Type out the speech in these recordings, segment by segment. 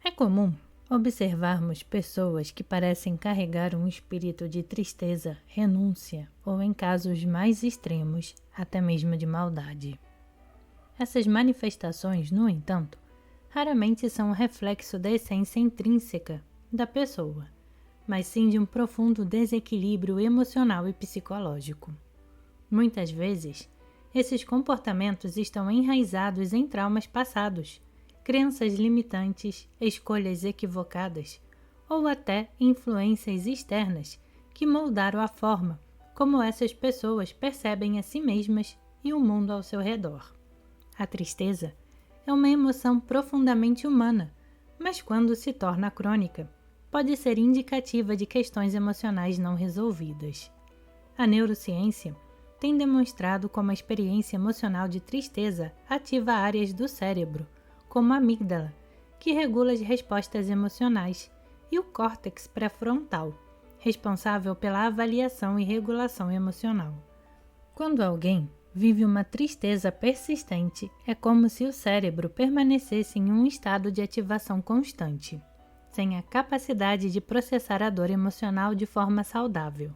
É comum observarmos pessoas que parecem carregar um espírito de tristeza, renúncia ou, em casos mais extremos, até mesmo de maldade. Essas manifestações, no entanto, raramente são um reflexo da essência intrínseca da pessoa, mas sim de um profundo desequilíbrio emocional e psicológico. Muitas vezes, esses comportamentos estão enraizados em traumas passados, crenças limitantes, escolhas equivocadas ou até influências externas que moldaram a forma como essas pessoas percebem a si mesmas e o mundo ao seu redor. A tristeza é uma emoção profundamente humana, mas quando se torna crônica, pode ser indicativa de questões emocionais não resolvidas. A neurociência tem demonstrado como a experiência emocional de tristeza ativa áreas do cérebro, como a amígdala, que regula as respostas emocionais, e o córtex pré-frontal, responsável pela avaliação e regulação emocional. Quando alguém vive uma tristeza persistente, é como se o cérebro permanecesse em um estado de ativação constante, sem a capacidade de processar a dor emocional de forma saudável.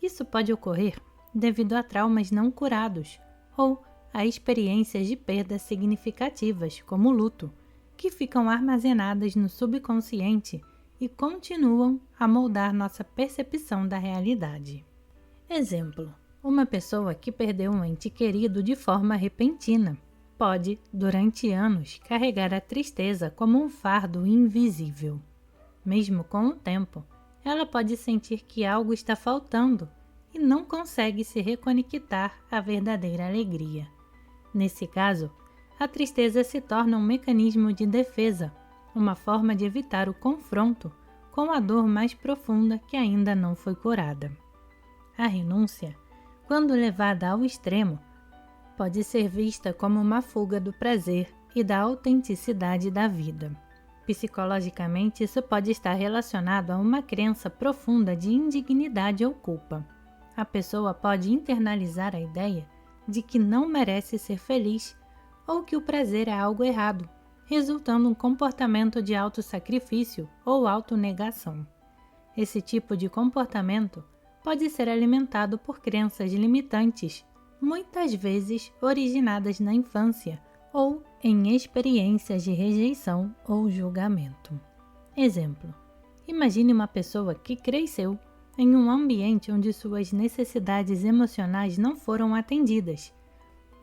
Isso pode ocorrer devido a traumas não curados ou a experiências de perdas significativas, como o luto, que ficam armazenadas no subconsciente e continuam a moldar nossa percepção da realidade. Exemplo: uma pessoa que perdeu um ente querido de forma repentina pode, durante anos, carregar a tristeza como um fardo invisível. Mesmo com o tempo, ela pode sentir que algo está faltando e não consegue se reconectar à verdadeira alegria. Nesse caso, a tristeza se torna um mecanismo de defesa, uma forma de evitar o confronto com a dor mais profunda que ainda não foi curada. A renúncia, quando levada ao extremo, pode ser vista como uma fuga do prazer e da autenticidade da vida. Psicologicamente, isso pode estar relacionado a uma crença profunda de indignidade ou culpa. A pessoa pode internalizar a ideia de que não merece ser feliz ou que o prazer é algo errado, resultando um comportamento de autossacrifício ou autonegação. Esse tipo de comportamento pode ser alimentado por crenças limitantes, muitas vezes originadas na infância ou em experiências de rejeição ou julgamento. Exemplo: imagine uma pessoa que cresceu em um ambiente onde suas necessidades emocionais não foram atendidas,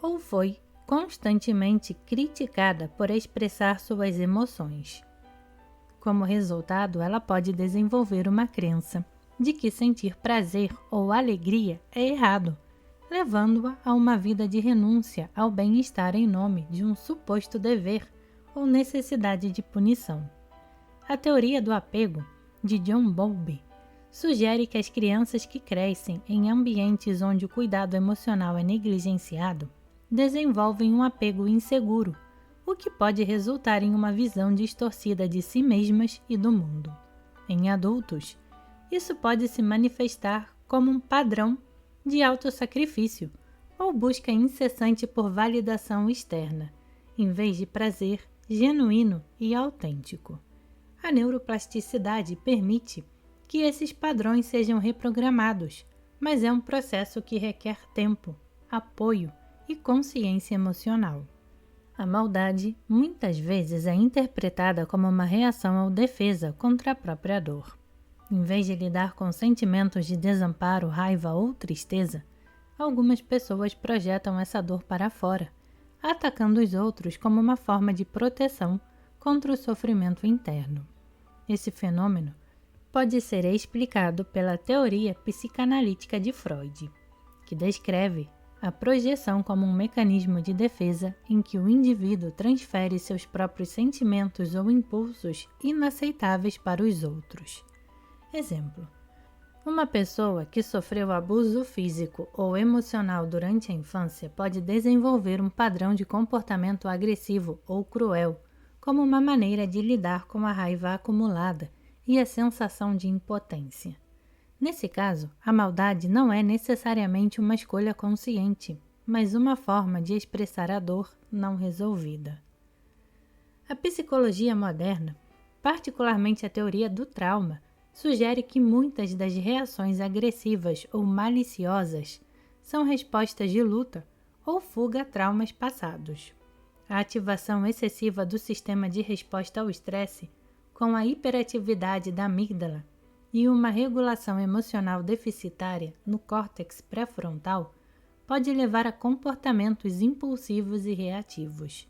ou foi constantemente criticada por expressar suas emoções. Como resultado, ela pode desenvolver uma crença de que sentir prazer ou alegria é errado, levando-a a uma vida de renúncia ao bem-estar em nome de um suposto dever ou necessidade de punição. A teoria do apego, de John Bowlby, sugere que as crianças que crescem em ambientes onde o cuidado emocional é negligenciado desenvolvem um apego inseguro, o que pode resultar em uma visão distorcida de si mesmas e do mundo. Em adultos, isso pode se manifestar como um padrão de autossacrifício ou busca incessante por validação externa, em vez de prazer genuíno e autêntico. A neuroplasticidade permite que esses padrões sejam reprogramados, mas é um processo que requer tempo, apoio e consciência emocional. A maldade muitas vezes é interpretada como uma reação ou defesa contra a própria dor. Em vez de lidar com sentimentos de desamparo, raiva ou tristeza, algumas pessoas projetam essa dor para fora, atacando os outros como uma forma de proteção contra o sofrimento interno. Esse fenômeno pode ser explicado pela teoria psicanalítica de Freud, que descreve a projeção como um mecanismo de defesa em que o indivíduo transfere seus próprios sentimentos ou impulsos inaceitáveis para os outros. Exemplo: uma pessoa que sofreu abuso físico ou emocional durante a infância pode desenvolver um padrão de comportamento agressivo ou cruel como uma maneira de lidar com a raiva acumulada e a sensação de impotência. Nesse caso, a maldade não é necessariamente uma escolha consciente, mas uma forma de expressar a dor não resolvida. A psicologia moderna particularmente a teoria do trauma, sugere que muitas das reações agressivas ou maliciosas são respostas de luta ou fuga a traumas passados. A ativação excessiva do sistema de resposta ao estresse, com a hiperatividade da amígdala e uma regulação emocional deficitária no córtex pré-frontal, pode levar a comportamentos impulsivos e reativos.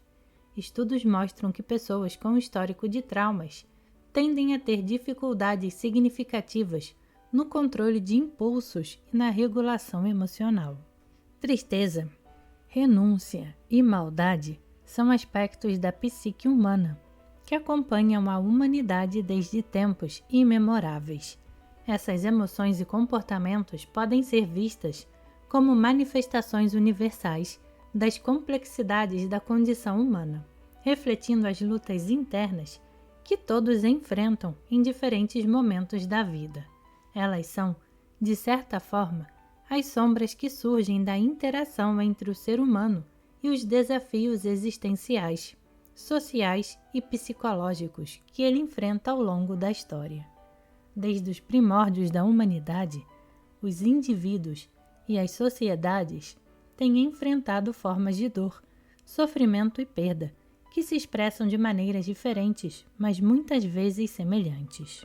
Estudos mostram que pessoas com histórico de traumas tendem a ter dificuldades significativas no controle de impulsos e na regulação emocional. Tristeza, renúncia e maldade são aspectos da psique humana que acompanham a humanidade desde tempos imemoráveis. Essas emoções e comportamentos podem ser vistas como manifestações universais das complexidades da condição humana, refletindo as lutas internas que todos enfrentam em diferentes momentos da vida. Elas são, de certa forma, as sombras que surgem da interação entre o ser humano e os desafios existenciais, sociais e psicológicos que ele enfrenta ao longo da história. Desde os primórdios da humanidade, os indivíduos e as sociedades têm enfrentado formas de dor, sofrimento e perda, que se expressam de maneiras diferentes, mas muitas vezes semelhantes.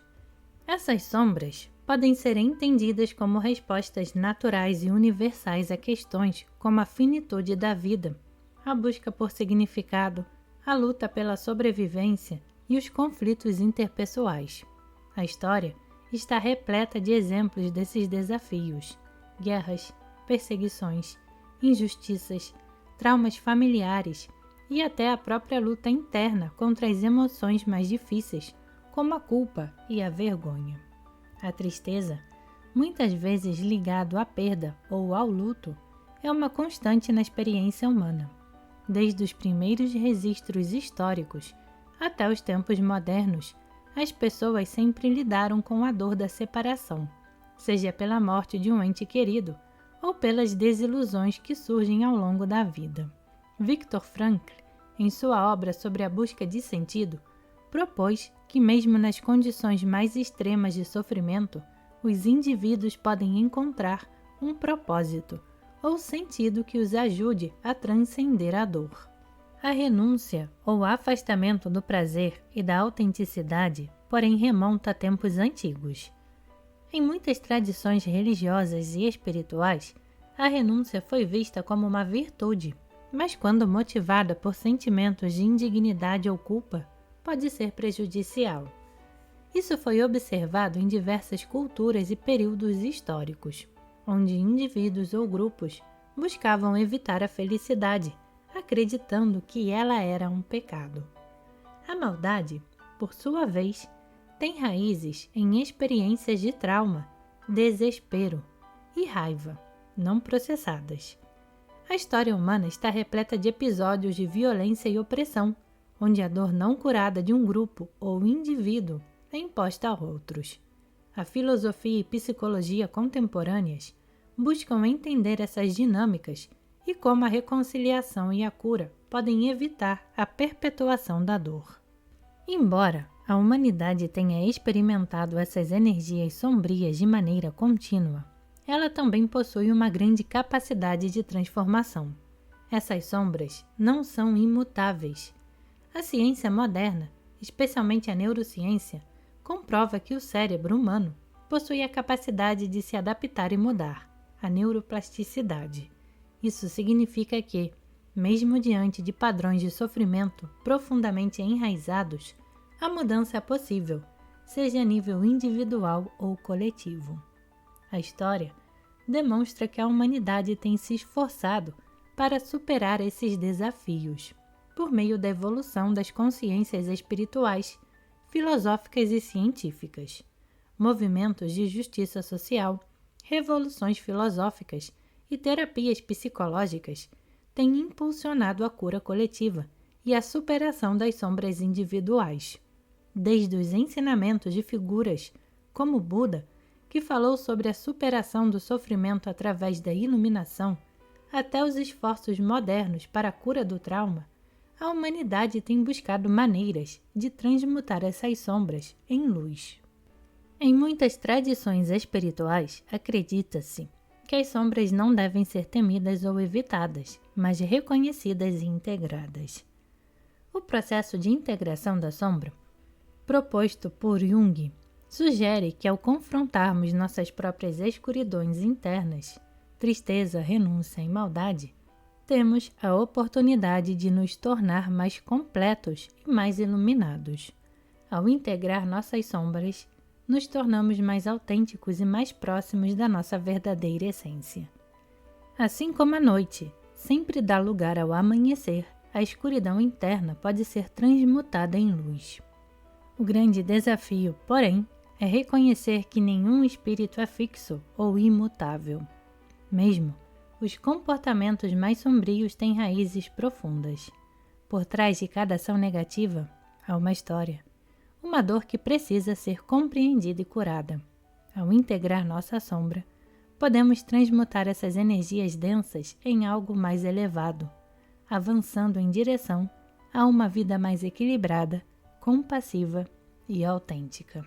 Essas sombras podem ser entendidas como respostas naturais e universais a questões como a finitude da vida, a busca por significado, a luta pela sobrevivência e os conflitos interpessoais. A história está repleta de exemplos desses desafios: guerras, perseguições, injustiças, traumas familiares e até a própria luta interna contra as emoções mais difíceis, como a culpa e a vergonha. A tristeza, muitas vezes ligado à perda ou ao luto, é uma constante na experiência humana. Desde os primeiros registros históricos até os tempos modernos, as pessoas sempre lidaram com a dor da separação, seja pela morte de um ente querido ou pelas desilusões que surgem ao longo da vida. Viktor Frankl, em sua obra sobre a busca de sentido, propôs que mesmo nas condições mais extremas de sofrimento, os indivíduos podem encontrar um propósito ou sentido que os ajude a transcender a dor. A renúncia ou afastamento do prazer e da autenticidade, porém, remonta a tempos antigos. Em muitas tradições religiosas e espirituais, a renúncia foi vista como uma virtude, mas quando motivada por sentimentos de indignidade ou culpa, pode ser prejudicial. Isso foi observado em diversas culturas e períodos históricos, onde indivíduos ou grupos buscavam evitar a felicidade, acreditando que ela era um pecado. A maldade, por sua vez, tem raízes em experiências de trauma, desespero e raiva, não processadas. A história humana está repleta de episódios de violência e opressão, onde a dor não curada de um grupo ou indivíduo é imposta a outros. A filosofia e psicologia contemporâneas buscam entender essas dinâmicas e como a reconciliação e a cura podem evitar a perpetuação da dor. Embora a humanidade tenha experimentado essas energias sombrias de maneira contínua, ela também possui uma grande capacidade de transformação. Essas sombras não são imutáveis. A ciência moderna, especialmente a neurociência, comprova que o cérebro humano possui a capacidade de se adaptar e mudar, a neuroplasticidade. Isso significa que, mesmo diante de padrões de sofrimento profundamente enraizados, a mudança é possível, seja a nível individual ou coletivo. A história demonstra que a humanidade tem se esforçado para superar esses desafios, por meio da evolução das consciências espirituais, filosóficas e científicas, movimentos de justiça social, revoluções filosóficas e terapias psicológicas têm impulsionado a cura coletiva e a superação das sombras individuais. Desde os ensinamentos de figuras como Buda, que falou sobre a superação do sofrimento através da iluminação, até os esforços modernos para a cura do trauma, a humanidade tem buscado maneiras de transmutar essas sombras em luz. Em muitas tradições espirituais, acredita-se que as sombras não devem ser temidas ou evitadas, mas reconhecidas e integradas. O processo de integração da sombra, proposto por Jung, sugere que ao confrontarmos nossas próprias escuridões internas, tristeza, renúncia e maldade, temos a oportunidade de nos tornar mais completos e mais iluminados. Ao integrar nossas sombras, nos tornamos mais autênticos e mais próximos da nossa verdadeira essência. Assim como a noite sempre dá lugar ao amanhecer, a escuridão interna pode ser transmutada em luz. O grande desafio, porém, é reconhecer que nenhum espírito é fixo ou imutável. Mesmo os comportamentos mais sombrios têm raízes profundas. Por trás de cada ação negativa, há uma história, uma dor que precisa ser compreendida e curada. Ao integrar nossa sombra, podemos transmutar essas energias densas em algo mais elevado, avançando em direção a uma vida mais equilibrada, compassiva e autêntica.